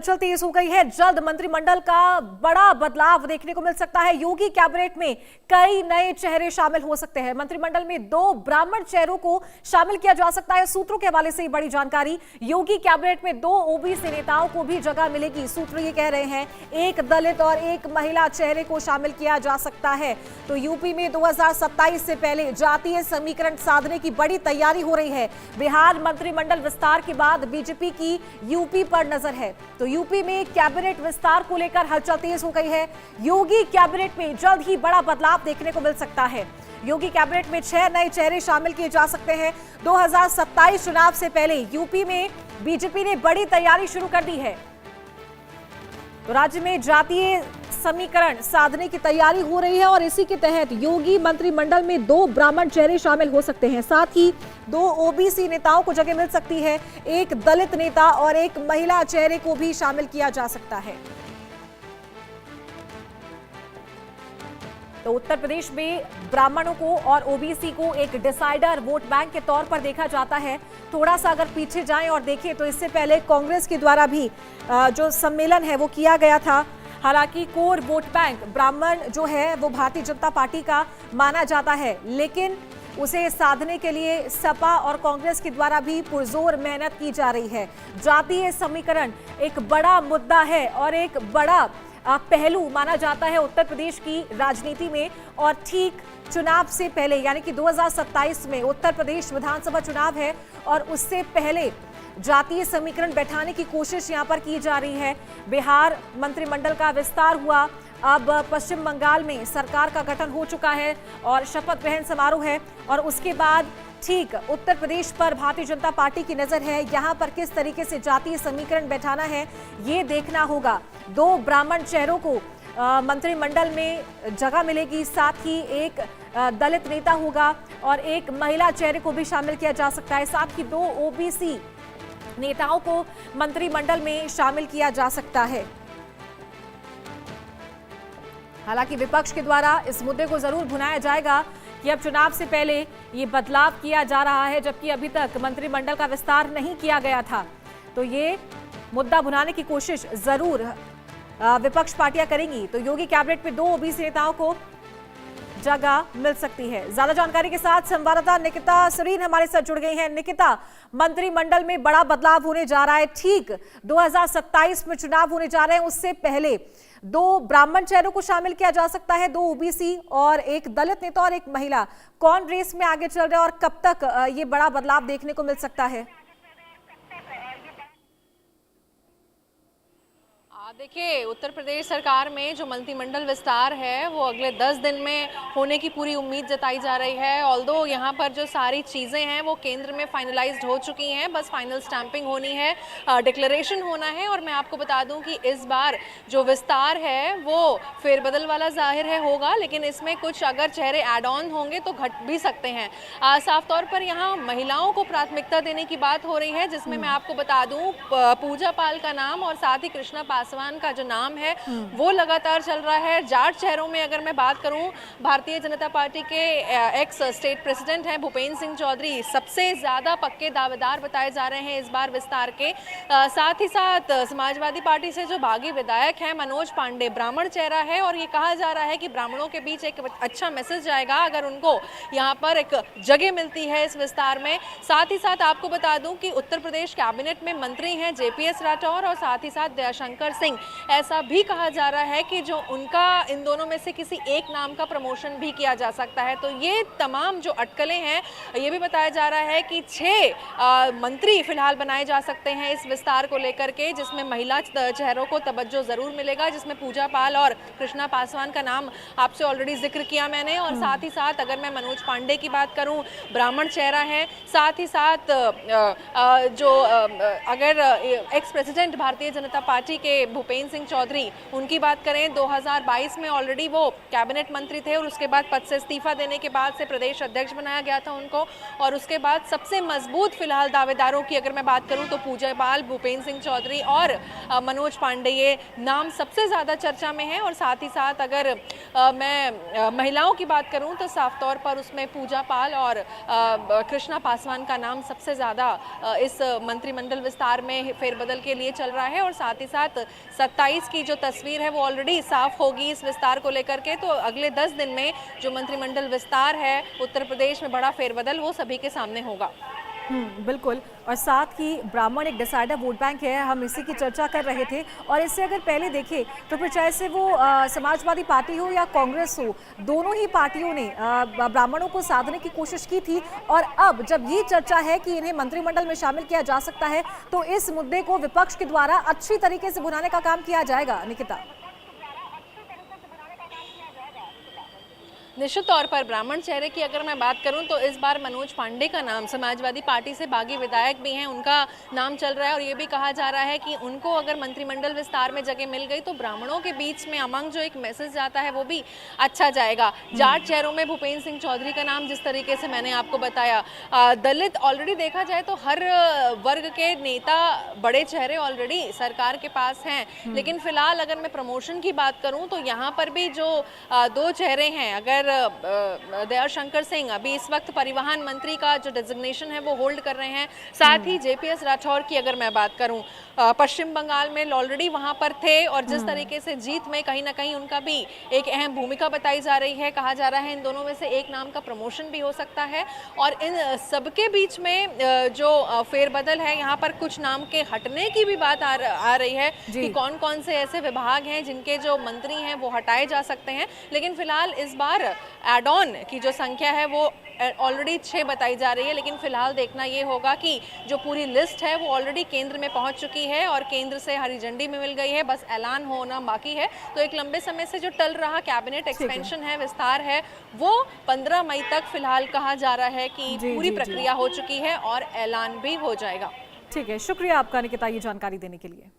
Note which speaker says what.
Speaker 1: चल तेज हो गई है। जल्द मंत्रिमंडल का बड़ा बदलाव देखने को मिल सकता है। योगी कैबिनेट में कई नए चेहरे शामिल हो सकते हैं। मंत्रिमंडल में 2 ब्राह्मण चेहरों को शामिल किया जा सकता है। सूत्रों के हवाले से बड़ी जानकारी। योगी कैबिनेट में 2 ओबीसी नेताओं को भी जगह मिलेगी। सूत्र ये कह रहे हैं एक दलित और एक महिला चेहरे को शामिल किया जा सकता है। तो यूपी में 2027 से पहले जातीय समीकरण साधने की बड़ी तैयारी हो रही है। बिहार मंत्रिमंडल विस्तार के बाद बीजेपी की यूपी पर नजर है। तो यूपी में कैबिनेट विस्तार को लेकर हलचल तेज हो गई है। योगी कैबिनेट में जल्द ही बड़ा बदलाव देखने को मिल सकता है। योगी कैबिनेट में 6 नए चेहरे शामिल किए जा सकते हैं। 2027 चुनाव से पहले यूपी में बीजेपी ने बड़ी तैयारी शुरू कर दी है। तो राज्य में जातीय समीकरण साधने की तैयारी हो रही है और इसी के तहत योगी मंत्रिमंडल में 2 ब्राह्मण चेहरे शामिल हो सकते हैं। साथ ही 2 ओबीसी नेताओं को जगह मिल सकती है। एक दलित नेता और एक महिला चेहरे को भी शामिल किया जा सकता है। तो उत्तर प्रदेश में ब्राह्मणों को और ओबीसी को एक डिसाइडर वोट बैंक के तौर पर देखा जाता है। थोड़ा सा अगर पीछे जाएं और देखें तो इससे पहले कांग्रेस के द्वारा भी जो सम्मेलन है वो किया गया था। हालांकि कोर वोट बैंक ब्राह्मण जो है वो भारतीय जनता पार्टी का माना जाता है, लेकिन उसे साधने के लिए सपा और कांग्रेस के द्वारा भी पुरजोर मेहनत की जा रही है। जातीय समीकरण एक बड़ा मुद्दा है और एक बड़ा पहलू माना जाता है उत्तर प्रदेश की राजनीति में। और ठीक चुनाव से पहले यानी कि 2027 में उत्तर प्रदेश विधानसभा चुनाव है और उससे पहले जातीय समीकरण बैठाने की कोशिश यहां पर की जा रही है। बिहार मंत्रिमंडल का विस्तार हुआ, अब पश्चिम बंगाल में सरकार का गठन हो चुका है और शपथ ग्रहण समारोह है और उसके बाद ठीक उत्तर प्रदेश पर भारतीय जनता पार्टी की नजर है। यहां पर किस तरीके से जातीय समीकरण बैठाना है ये देखना होगा। 2 ब्राह्मण चेहरों को मंत्रिमंडल में जगह मिलेगी। साथ ही एक दलित नेता होगा और एक महिला चेहरे को भी शामिल किया जा सकता है। साथ ही 2 ओबीसी नेताओं को मंत्रिमंडल में शामिल किया जा सकता है। हालांकि विपक्ष के द्वारा इस मुद्दे को जरूर भुनाया जाएगा कि अब चुनाव से पहले ये बदलाव किया जा रहा है, जबकि अभी तक मंत्रिमंडल का विस्तार नहीं किया गया था। तो ये मुद्दा भुनाने की कोशिश जरूर विपक्ष पार्टियां करेंगी। तो योगी कैबिनेट में 2 ओबीसी नेताओं को जगह मिल सकती है। ज्यादा जानकारी के साथ संवाददाता निकिता सुरीन हमारे साथ जुड़ गई हैं। निकिता, मंत्रिमंडल में बड़ा बदलाव होने जा रहा है। ठीक 2027 में चुनाव होने जा रहे हैं, उससे पहले 2 ब्राह्मण चेहरों को शामिल किया जा सकता है, 2 ओबीसी और एक दलित नेता और एक महिला। कौन रेस में आगे चल रहा है और कब तक ये बड़ा बदलाव देखने को मिल सकता है?
Speaker 2: देखिए, उत्तर प्रदेश सरकार में जो मंत्रिमंडल विस्तार है वो अगले 10 दिन में होने की पूरी उम्मीद जताई जा रही है। ऑल्दो यहाँ पर जो सारी चीज़ें हैं वो केंद्र में फाइनलाइज्ड हो चुकी हैं, बस फाइनल स्टैंपिंग होनी है, डिक्लेरेशन होना है। और मैं आपको बता दूं कि इस बार जो विस्तार है वो फेरबदल वाला जाहिर है होगा, लेकिन इसमें कुछ अगर चेहरे एड ऑन होंगे तो घट भी सकते हैं। साफ तौर पर यहाँ महिलाओं को प्राथमिकता देने की बात हो रही है, जिसमें मैं आपको बता दूँ पूजा पाल का नाम और साथ ही कृष्णा पासवान का जो नाम है वो लगातार चल रहा है। जाट चेहरों में अगर मैं बात करूं, भारतीय जनता पार्टी के एक्स स्टेट प्रेसिडेंट हैं भूपेंद्र सिंह चौधरी सबसे ज्यादा पक्के दावेदार बताए जा रहे हैं इस बार विस्तार के। साथ ही साथ समाजवादी पार्टी से जो बागी विधायक हैं मनोज पांडे ब्राह्मण चेहरा है और ये कहा जा रहा है कि ब्राह्मणों के बीच एक अच्छा मैसेज जाएगा अगर उनको यहाँ पर एक जगह मिलती है इस विस्तार में। साथ ही साथ आपको बता दूं कि उत्तर प्रदेश कैबिनेट में मंत्री हैं जेपीएस राठौर और साथ ही साथ दयाशंकर सिंह। ऐसा भी कहा जा रहा है कि जो उनका इन दोनों में से किसी एक नाम का प्रमोशन भी किया जा सकता है। तो ये तमाम जो अटकलें हैं, ये भी बताया जा रहा है कि 6 मंत्री फिलहाल बनाए जा सकते हैं इस विस्तार को लेकर के, जिसमें महिला चेहरों को तवज्जो जरूर मिलेगा, जिसमें पूजा पाल और कृष्णा पासवान का नाम आपसे ऑलरेडी जिक्र किया मैंने। और साथ ही साथ अगर मैं मनोज पांडे की बात करूं, ब्राह्मण चेहरा है। साथ ही साथ जो अगर ex president Bharatiya Janata party के भूपेंद्र सिंह चौधरी, उनकी बात करें 2022 में ऑलरेडी वो कैबिनेट मंत्री थे और उसके बाद पद से इस्तीफा देने के बाद से प्रदेश अध्यक्ष बनाया गया था उनको। और उसके बाद सबसे मजबूत फिलहाल दावेदारों की अगर मैं बात करूं तो पूजा बाल, भूपेंद्र सिंह चौधरी और मनोज पांडे, ये नाम सबसे ज़्यादा चर्चा में है। और साथ ही साथ अगर मैं महिलाओं की बात करूं तो साफ तौर पर उसमें पूजा पाल और कृष्णा पासवान का नाम सबसे ज़्यादा इस मंत्रिमंडल विस्तार में फेरबदल के लिए चल रहा है। और साथ ही साथ 27 की जो तस्वीर है वो ऑलरेडी साफ होगी इस विस्तार को लेकर के। तो अगले 10 दिन में जो मंत्रिमंडल विस्तार है उत्तर प्रदेश में, बड़ा फेरबदल वो सभी के सामने होगा।
Speaker 1: बिल्कुल। और साथ ही ब्राह्मण एक डिसाइडर वोट बैंक है, हम इसी की चर्चा कर रहे थे। और इससे अगर पहले देखें तो फिर चाहे से वो समाजवादी पार्टी हो या कांग्रेस हो, दोनों ही पार्टियों ने ब्राह्मणों को साधने की कोशिश की थी। और अब जब ये चर्चा है कि इन्हें मंत्रिमंडल में शामिल किया जा सकता है तो इस मुद्दे को विपक्ष के द्वारा अच्छी तरीके से भुनाने का काम किया जाएगा। निकिता,
Speaker 2: निश्चित तौर पर ब्राह्मण चेहरे की अगर मैं बात करूं तो इस बार मनोज पांडे का नाम, समाजवादी पार्टी से बागी विधायक भी हैं, उनका नाम चल रहा है। और ये भी कहा जा रहा है कि उनको अगर मंत्रिमंडल विस्तार में जगह मिल गई तो ब्राह्मणों के बीच में अमंग जो एक मैसेज जाता है वो भी अच्छा जाएगा। जाट चेहरों में भूपेंद्र सिंह चौधरी का नाम, जिस तरीके से मैंने आपको बताया, दलित ऑलरेडी देखा जाए तो हर वर्ग के नेता, बड़े चेहरे ऑलरेडी सरकार के पास हैं। लेकिन फिलहाल अगर मैं प्रमोशन की बात करूं तो यहाँ पर भी जो दो चेहरे हैं, अगर दया शंकर सिंह अभी इस वक्त परिवहन मंत्री का जो डेजिग्नेशन है वो होल्ड कर रहे हैं। साथ ही जेपीएस राठौर की अगर मैं बात करूं, पश्चिम बंगाल में ऑलरेडी वहां पर थे और जिस तरीके से जीत में कहीं ना कहीं उनका भी एक अहम भूमिका बताई जा रही है। कहा जा रहा है इन दोनों में से एक नाम का प्रमोशन भी हो सकता है। और इन सबके बीच में जो फेरबदल है, यहाँ पर कुछ नाम के हटने की भी बात आ रही है कि कौन कौन से ऐसे विभाग हैं जिनके जो मंत्री हैं वो हटाए जा सकते हैं। लेकिन फिलहाल इस बार एड ऑन की जो संख्या है वो ऑलरेडी 6 बताई जा रही है। लेकिन फिलहाल देखना ये होगा कि जो पूरी लिस्ट है वो ऑलरेडी केंद्र में पहुंच चुकी है और केंद्र से हरी झंडी में मिल गई है, बस ऐलान होना बाकी है। तो एक लंबे समय से जो टल रहा कैबिनेट एक्सपेंशन है, विस्तार है, वो 15 मई तक फिलहाल कहा जा रहा है कि पूरी प्रक्रिया हो चुकी है और ऐलान भी हो जाएगा।
Speaker 1: ठीक है, शुक्रिया आपका निकिता ये जानकारी देने के लिए।